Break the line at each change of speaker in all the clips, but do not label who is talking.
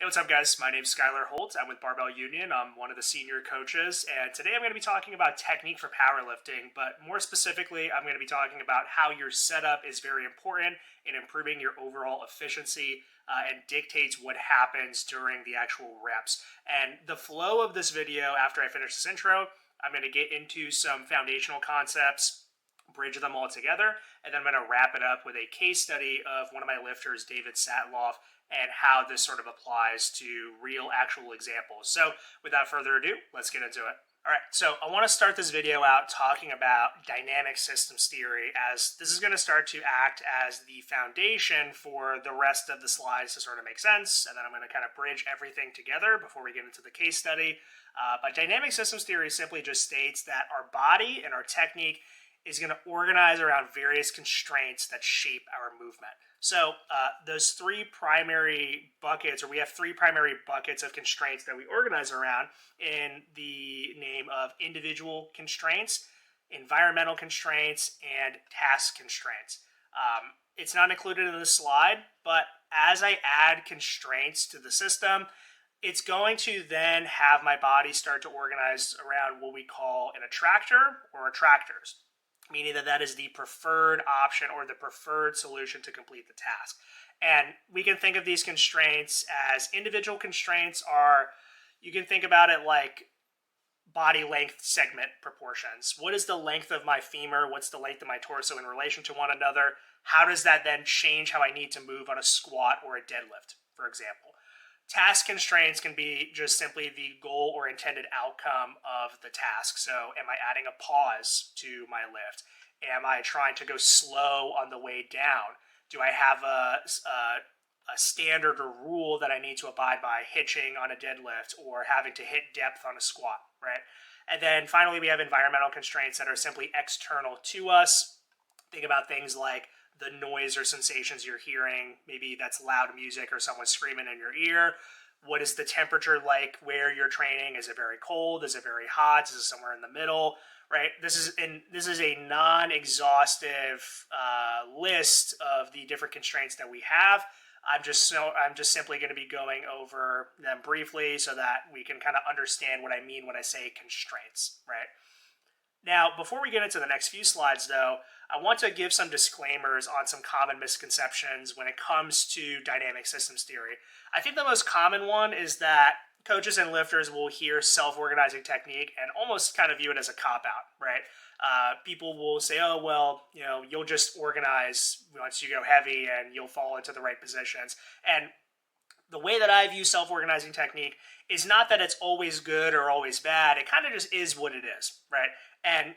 Hey, what's up, guys? My name's Skyler Holt. I'm with Barbell Union. I'm one of the senior coaches, and today I'm going to be talking about technique for powerlifting, but more specifically, I'm going to be talking about how your setup is very important in improving your overall efficiency and dictates what happens during the actual reps. And the flow of this video, after I finish this intro, I'm going to get into some foundational concepts, bridge them all together, and then I'm going to wrap it up with a case study of one of my lifters, David Satloff, and how this sort of applies to real actual examples. So without further ado, let's get into it. All right, so I want to start this video out talking about dynamic systems theory, as this is going to start to act as the foundation for the rest of the slides to sort of make sense, and then I'm going to kind of bridge everything together before we get into the case study. But dynamic systems theory simply just states that our body and our technique is going to organize around various constraints that shape our movement. So those three primary buckets, or we have three primary buckets of constraints that we organize around in the name of individual constraints, environmental constraints, and task constraints. It's not included in the slide, but as I add constraints to the system, it's going to then have my body start to organize around what we call an attractor or attractors, meaning that that is the preferred option or the preferred solution to complete the task. And we can think of these constraints as individual constraints are, you can think about it like body length segment proportions. What is the length of my femur? What's the length of my torso in relation to one another? How does that then change how I need to move on a squat or a deadlift, for example? Task constraints can be just simply the goal or intended outcome of the task. So am I adding a pause to my lift? Am I trying to go slow on the way down? Do I have a standard or rule that I need to abide by hitching on a deadlift or having to hit depth on a squat, right? And then finally, we have environmental constraints that are simply external to us. Think about things like the noise or sensations you're hearing. Maybe that's loud music or someone screaming in your ear. What is the temperature like where you're training? Is it very cold? Is it very hot? Is it somewhere in the middle? Right? This is a non-exhaustive list of the different constraints that we have. I'm just simply going to be going over them briefly so that we can kind of understand what I mean when I say constraints, right? Now, before we get into the next few slides, though, I want to give some disclaimers on some common misconceptions when it comes to dynamic systems theory. I think the most common one is that coaches and lifters will hear self-organizing technique and almost kind of view it as a cop-out, right? People will say, oh, well, you'll just organize once you go heavy and you'll fall into the right positions. And the way that I view self-organizing technique is not that it's always good or always bad. It kind of just is what it is, right? And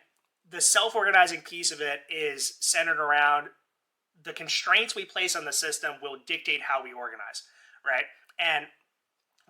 the self-organizing piece of it is centered around the constraints we place on the system will dictate how we organize, right? And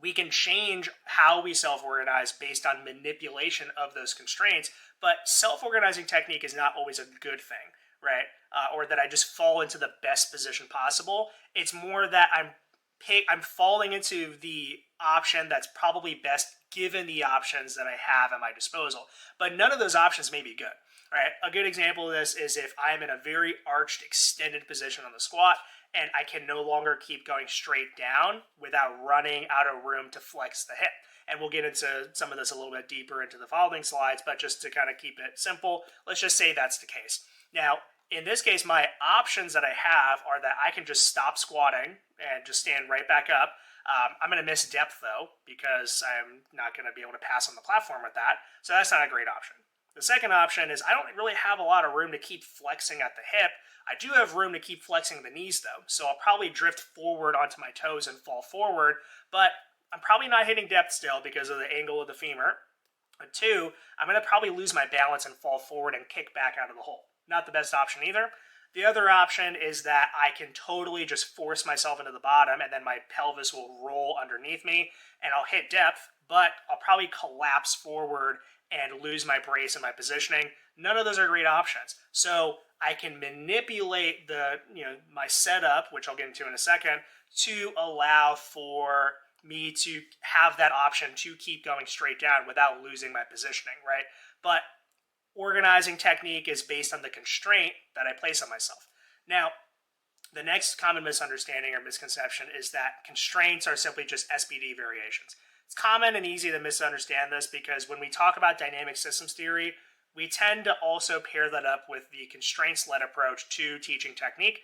we can change how we self-organize based on manipulation of those constraints, but self-organizing technique is not always a good thing, right? Or that I just fall into the best position possible. It's more that I'm falling into the option that's probably best given the options that I have at my disposal. But none of those options may be good, right? A good example of this is if I'm in a very arched, extended position on the squat and I can no longer keep going straight down without running out of room to flex the hip. And we'll get into some of this a little bit deeper into the following slides, but just to kind of keep it simple, let's just say that's the case. Now, in this case, my options that I have are that I can just stop squatting and just stand right back up. I'm going to miss depth, though, because I'm not going to be able to pass on the platform with that. So that's not a great option. The second option is I don't really have a lot of room to keep flexing at the hip. I do have room to keep flexing the knees, though. So I'll probably drift forward onto my toes and fall forward. But I'm probably not hitting depth still because of the angle of the femur. But two, I'm going to probably lose my balance and fall forward and kick back out of the hole. Not the best option either. The other option is that I can totally just force myself into the bottom and then my pelvis will roll underneath me and I'll hit depth, but I'll probably collapse forward and lose my brace and my positioning. None of those are great options. So I can manipulate my setup, which I'll get into in a second, to allow for me to have that option to keep going straight down without losing my positioning, right? But organizing technique is based on the constraint that I place on myself. Now, The next common misunderstanding or misconception is that constraints are simply just SBD variations. It's common and easy to misunderstand this because when we talk about dynamic systems theory, we tend to also pair that up with the constraints-led approach to teaching technique.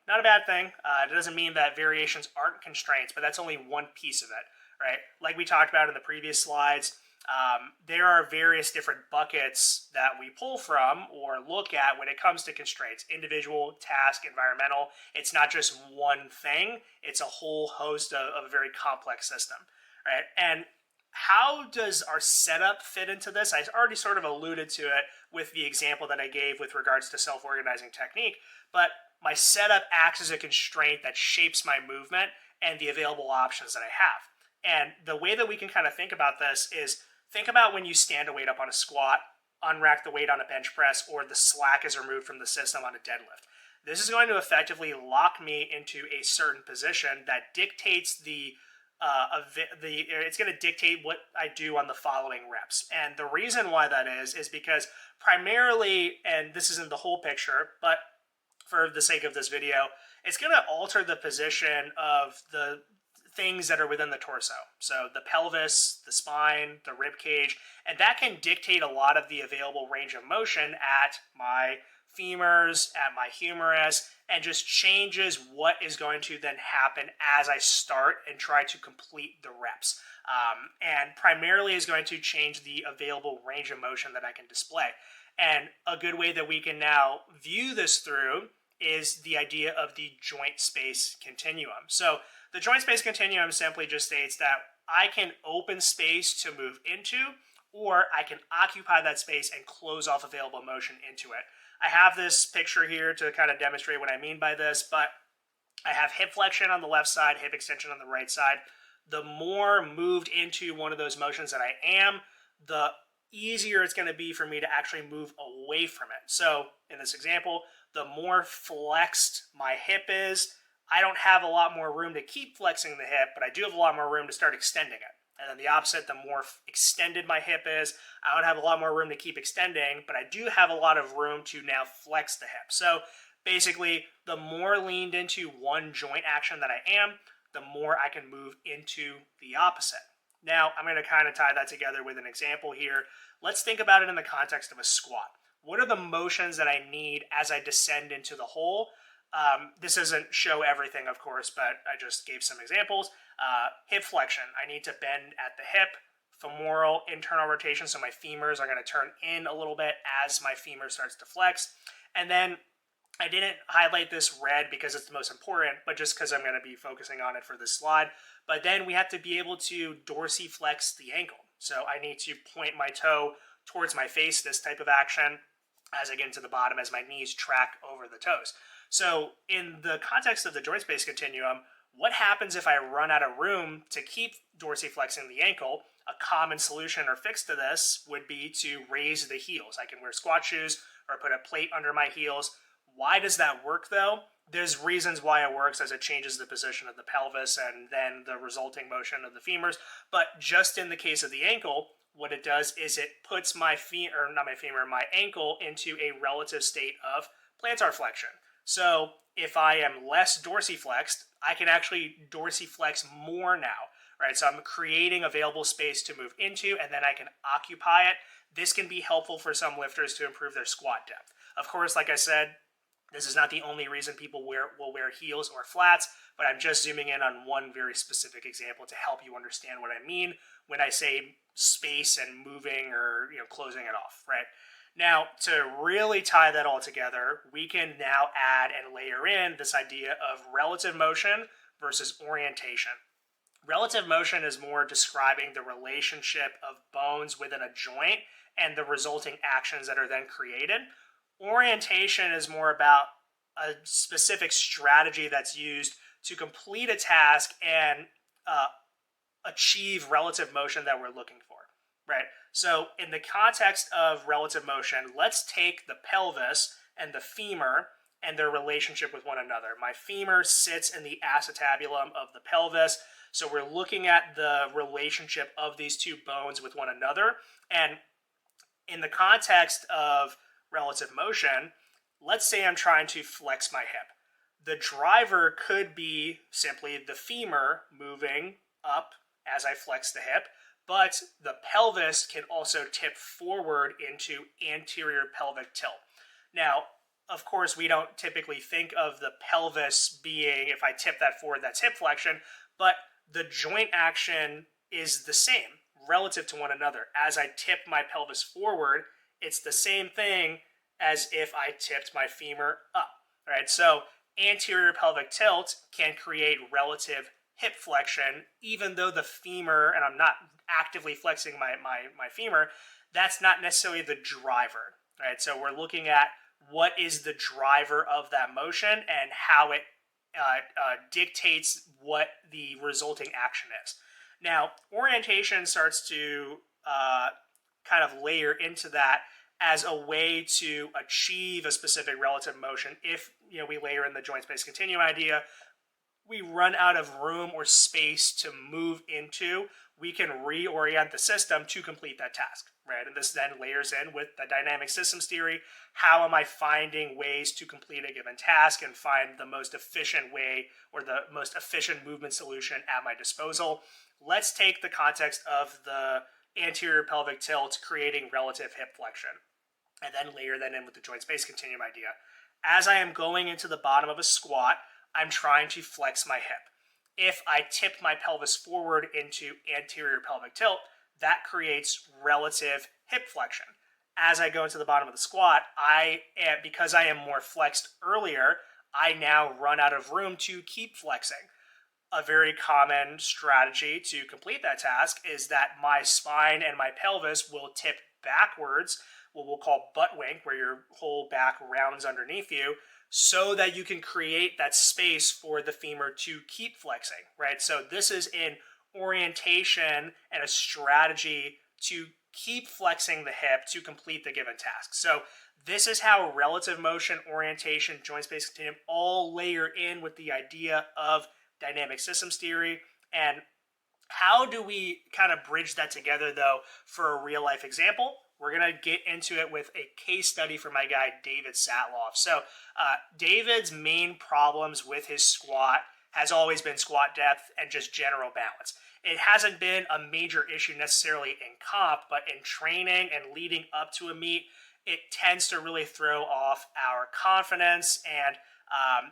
Not a bad thing. It doesn't mean that variations aren't constraints, but that's only one piece of it, right? Like we talked about in the previous slides, there are various different buckets that we pull from or look at when it comes to constraints: individual, task, environmental. It's not just one thing. It's a whole host of a very complex system, right? And how does our setup fit into this? I already sort of alluded to it with the example that I gave with regards to self-organizing technique, but my setup acts as a constraint that shapes my movement and the available options that I have. And the way that we can kind of think about this is think about when you stand a weight up on a squat, unrack the weight on a bench press, or the slack is removed from the system on a deadlift. This is going to effectively lock me into a certain position that dictates it's going to dictate what I do on the following reps. And the reason why that is because primarily, and this isn't the whole picture, but for the sake of this video, it's going to alter the position of the things that are within the torso. So the pelvis, the spine, the rib cage, and that can dictate a lot of the available range of motion at my femurs, at my humerus, and just changes what is going to then happen as I start and try to complete the reps. And primarily is going to change the available range of motion that I can display. And a good way that we can now view this through is the idea of the joint space continuum. So the joint space continuum simply just states that I can open space to move into, or I can occupy that space and close off available motion into it. I have this picture here to kind of demonstrate what I mean by this, but I have hip flexion on the left side, hip extension on the right side. The more moved into one of those motions that I am, the easier it's going to be for me to actually move away from it. So in this example, the more flexed my hip is, I don't have a lot more room to keep flexing the hip, but I do have a lot more room to start extending it. And then the opposite, the more extended my hip is, I don't have a lot more room to keep extending, but I do have a lot of room to now flex the hip. So basically, the more leaned into one joint action that I am, the more I can move into the opposite. Now, I'm going to kind of tie that together with an example here. Let's think about it in the context of a squat. What are the motions that I need as I descend into the hole? This doesn't show everything, of course, but I just gave some examples. Hip flexion. I need to bend at the hip. Femoral internal rotation, so my femurs are going to turn in a little bit as my femur starts to flex. And then I didn't highlight this red because it's the most important, but just because I'm going to be focusing on it for this slide. But then we have to be able to dorsiflex the ankle. So I need to point my toe towards my face, this type of action, as I get into the bottom, as my knees track over the toes. So in the context of the joint space continuum, what happens if I run out of room to keep dorsiflexing the ankle? A common solution or fix to this would be to raise the heels. I can wear squat shoes or put a plate under my heels. Why does that work though? There's reasons why it works, as it changes the position of the pelvis and then the resulting motion of the femurs. But just in the case of the ankle, what it does is it puts my ankle into a relative state of plantar flexion. So if I am less dorsiflexed, I can actually dorsiflex more now, right? So I'm creating available space to move into, and then I can occupy it. This can be helpful for some lifters to improve their squat depth. Of course, like I said, this is not the only reason people will wear heels or flats, but I'm just zooming in on one very specific example to help you understand what I mean when I say space and moving or closing it off, right? Now, to really tie that all together, we can now add and layer in this idea of relative motion versus orientation. Relative motion is more describing the relationship of bones within a joint and the resulting actions that are then created. Orientation is more about a specific strategy that's used to complete a task and achieve relative motion that we're looking for, right? So in the context of relative motion, let's take the pelvis and the femur and their relationship with one another. My femur sits in the acetabulum of the pelvis, so we're looking at the relationship of these two bones with one another. And in the context of relative motion, let's say I'm trying to flex my hip. The driver could be simply the femur moving up as I flex the hip, but the pelvis can also tip forward into anterior pelvic tilt. Now, of course, we don't typically think of the pelvis being, if I tip that forward, that's hip flexion, but the joint action is the same relative to one another. As I tip my pelvis forward, it's the same thing as if I tipped my femur up. All right, so anterior pelvic tilt can create relative hip flexion, even though the femur, and I'm not actively flexing my femur, that's not necessarily the driver. Right, so we're looking at what is the driver of that motion and how it dictates what the resulting action is. Now, orientation starts to kind of layer into that as a way to achieve a specific relative motion. If we layer in the joint space continuum idea, we run out of room or space to move into, we can reorient the system to complete that task, right? And this then layers in with the dynamic systems theory. How am I finding ways to complete a given task and find the most efficient way or the most efficient movement solution at my disposal? Let's take the context of the anterior pelvic tilt creating relative hip flexion, and then layer that in with the joint space continuum idea. As I am going into the bottom of a squat, I'm trying to flex my hip. If I tip my pelvis forward into anterior pelvic tilt, that creates relative hip flexion. As I go into the bottom of the squat, because I am more flexed earlier, I now run out of room to keep flexing. A very common strategy to complete that task is that my spine and my pelvis will tip backwards, what we'll call butt wink, where your whole back rounds underneath you, so that you can create that space for the femur to keep flexing, right? So this is in orientation and a strategy to keep flexing the hip to complete the given task. So this is how relative motion, orientation, joint space continuum all layer in with the idea of dynamic systems theory. And how do we kind of bridge that together, though, for a real life example? We're going to get into it with a case study from my guy, David Satloff. So David's main problems with his squat has always been squat depth and just general balance. It hasn't been a major issue necessarily in comp, but in training and leading up to a meet, it tends to really throw off our confidence, and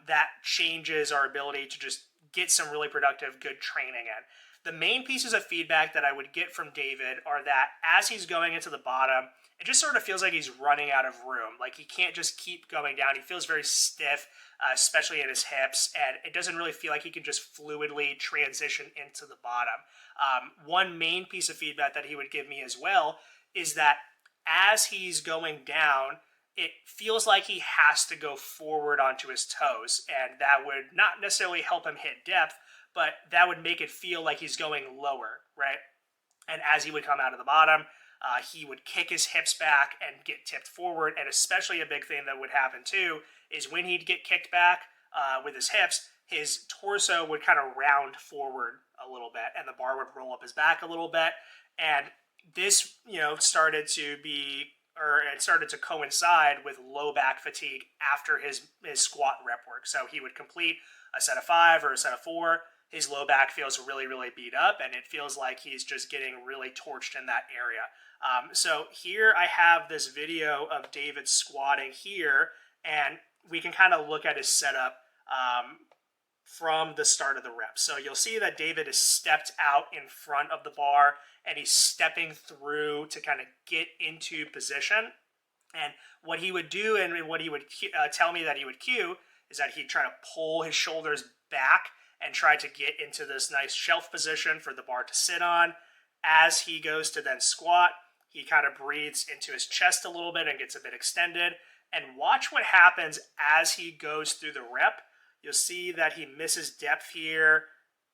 that changes our ability to just get some really productive, good training in. The main pieces of feedback that I would get from David are that as he's going into the bottom, it just sort of feels like he's running out of room. Like he can't just keep going down. He feels very stiff, especially in his hips, and it doesn't really feel like he can just fluidly transition into the bottom. One main piece of feedback that he would give me as well is that as he's going down, it feels like he has to go forward onto his toes, and that would not necessarily help him hit depth, but that would make it feel like he's going lower, right? And as he would come out of the bottom, he would kick his hips back and get tipped forward. And especially a big thing that would happen too is when he'd get kicked back with his hips, his torso would kind of round forward a little bit, and the bar would roll up his back a little bit. And this, started to coincide with low back fatigue after his squat rep work. So he would complete a set of 5 or a set of 4. His low back feels really, really beat up, and it feels like he's just getting really torched in that area. So here I have this video of David squatting here, and we can kind of look at his setup from the start of the rep. So you'll see that David is stepped out in front of the bar, and he's stepping through to kind of get into position. And what he would do, and what he would tell me that he would cue, is that he'd try to pull his shoulders back and try to get into this nice shelf position for the bar to sit on. As he goes to then squat, he kind of breathes into his chest a little bit and gets a bit extended. And watch what happens as he goes through the rep. You'll see that he misses depth here.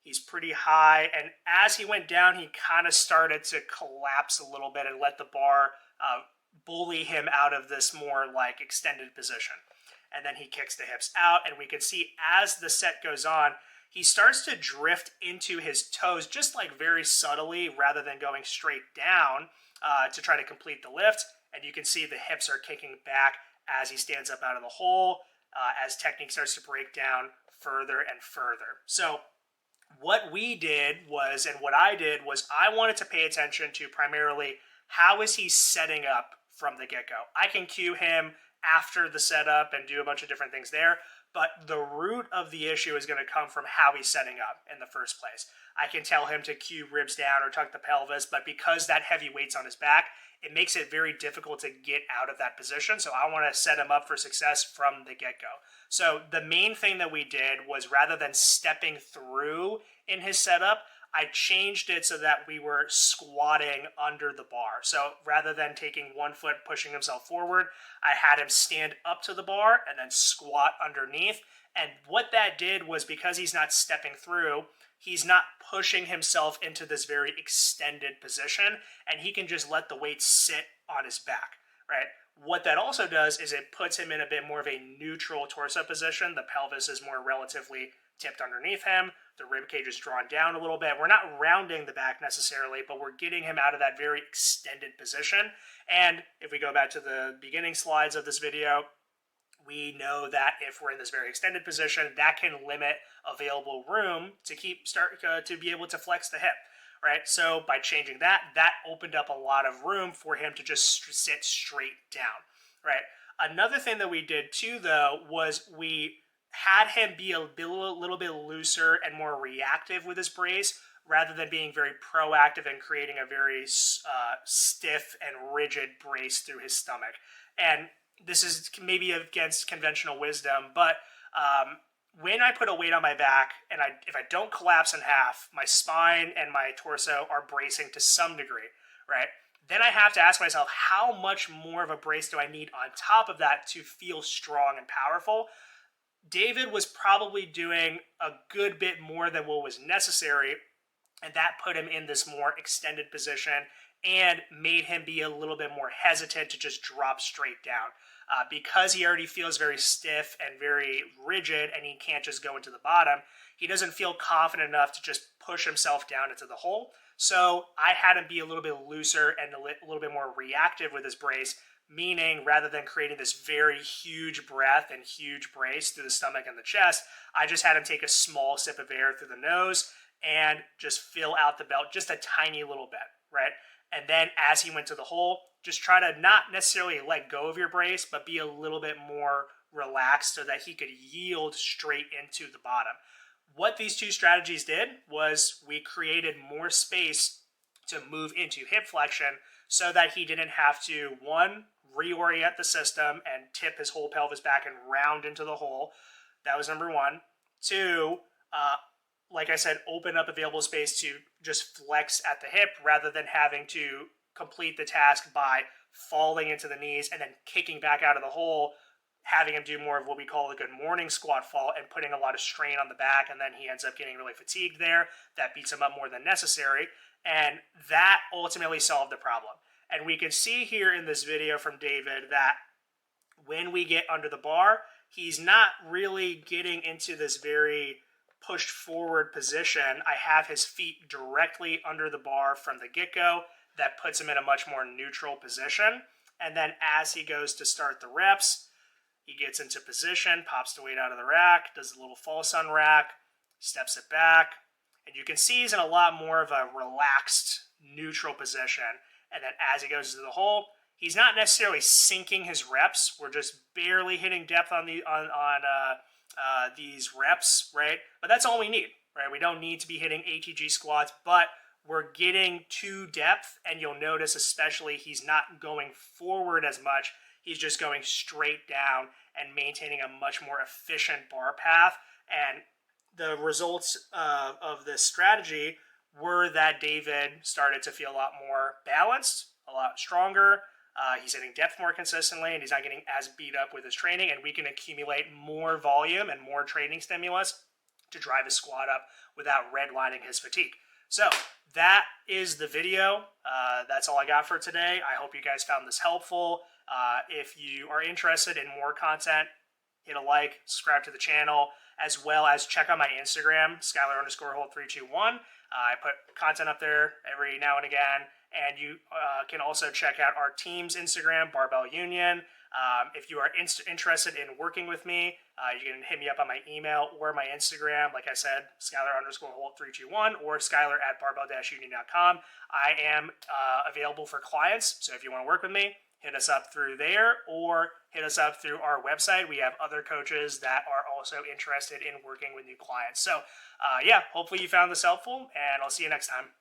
He's pretty high. And as he went down, he kind of started to collapse a little bit and let the bar bully him out of this more like extended position. And then he kicks the hips out, and we can see as the set goes on, he starts to drift into his toes just like very subtly rather than going straight down to try to complete the lift. And you can see the hips are kicking back as he stands up out of the hole. as technique starts to break down further and further. So what we did was, and what I did was, I wanted to pay attention to primarily how is he setting up from the get-go. I can cue him after the setup and do a bunch of different things there, but the root of the issue is going to come from how he's setting up in the first place. I can tell him to cue ribs down or tuck the pelvis, but because that heavy weight's on his back, it makes it very difficult to get out of that position. So I want to set him up for success from the get-go. So the main thing that we did was, rather than stepping through in his setup, I changed it so that we were squatting under the bar. So rather than taking one foot, pushing himself forward, I had him stand up to the bar and then squat underneath. And what that did was, because he's not stepping through, he's not pushing himself into this very extended position, and he can just let the weight sit on his back, right? What that also does is it puts him in a bit more of a neutral torso position. The pelvis is more relatively tipped underneath him. The rib cage is drawn down a little bit. We're not rounding the back necessarily, but we're getting him out of that very extended position. And if we go back to the beginning slides of this video, we know that if we're in this very extended position, that can limit available room to to be able to flex the hip, right? So by changing that, that opened up a lot of room for him to just sit straight down, right? Another thing that we did too, though, was we had him be a little bit looser and more reactive with his brace, rather than being very proactive and creating a very stiff and rigid brace through his stomach. And this is maybe against conventional wisdom, but when I put a weight on my back and if I don't collapse in half, my spine and my torso are bracing to some degree, right? Then I have to ask myself, how much more of a brace do I need on top of that to feel strong and powerful? David was probably doing a good bit more than what was necessary, and that put him in this more extended position and made him be a little bit more hesitant to just drop straight down. Because he already feels very stiff and very rigid, and he can't just go into the bottom, he doesn't feel confident enough to just push himself down into the hole. So I had him be a little bit looser and a little bit more reactive with his brace, meaning rather than creating this very huge breath and huge brace through the stomach and the chest, I just had him take a small sip of air through the nose and just fill out the belt just a tiny little bit, right? And then as he went to the hole, just try to not necessarily let go of your brace, but be a little bit more relaxed so that he could yield straight into the bottom. What these two strategies did was we created more space to move into hip flexion so that he didn't have to, one, reorient the system and tip his whole pelvis back and round into the hole. That was number one. Two, like I said, open up available space to just flex at the hip rather than having to complete the task by falling into the knees and then kicking back out of the hole, having him do more of what we call a good morning squat fall and putting a lot of strain on the back, and then he ends up getting really fatigued there. That beats him up more than necessary, and that ultimately solved the problem. And we can see here in this video from David that when we get under the bar, he's not really getting into this very pushed forward position. I have his feet directly under the bar from the get-go. That puts him in a much more neutral position. And then as he goes to start the reps, he gets into position, pops the weight out of the rack, does a little false on rack, steps it back, and you can see he's in a lot more of a relaxed, neutral position. And then as he goes to the hole, he's not necessarily sinking his reps. We're just barely hitting depth on these reps, right? But that's all we need, right? We don't need to be hitting ATG squats, but we're getting to depth, and you'll notice especially he's not going forward as much. He's just going straight down and maintaining a much more efficient bar path. And the results of this strategy were that David started to feel a lot more balanced, a lot stronger. He's hitting depth more consistently, and he's not getting as beat up with his training, and we can accumulate more volume and more training stimulus to drive his squat up without redlining his fatigue. So that is the video. That's all I got for today. I hope you guys found this helpful. If you are interested in more content, hit a like, subscribe to the channel, as well as check out my Instagram, Skyler_Holt321. I put content up there every now and again, and you can also check out our team's Instagram, Barbell Union. If you are interested in working with me, you can hit me up on my email or my Instagram. Like I said, Skyler_Holt321 or Skyler@barbell-union.com. I am available for clients, so if you want to work with me, hit us up through there or hit us up through our website. We have other coaches that are also interested in working with new clients. So, yeah, hopefully you found this helpful, and I'll see you next time.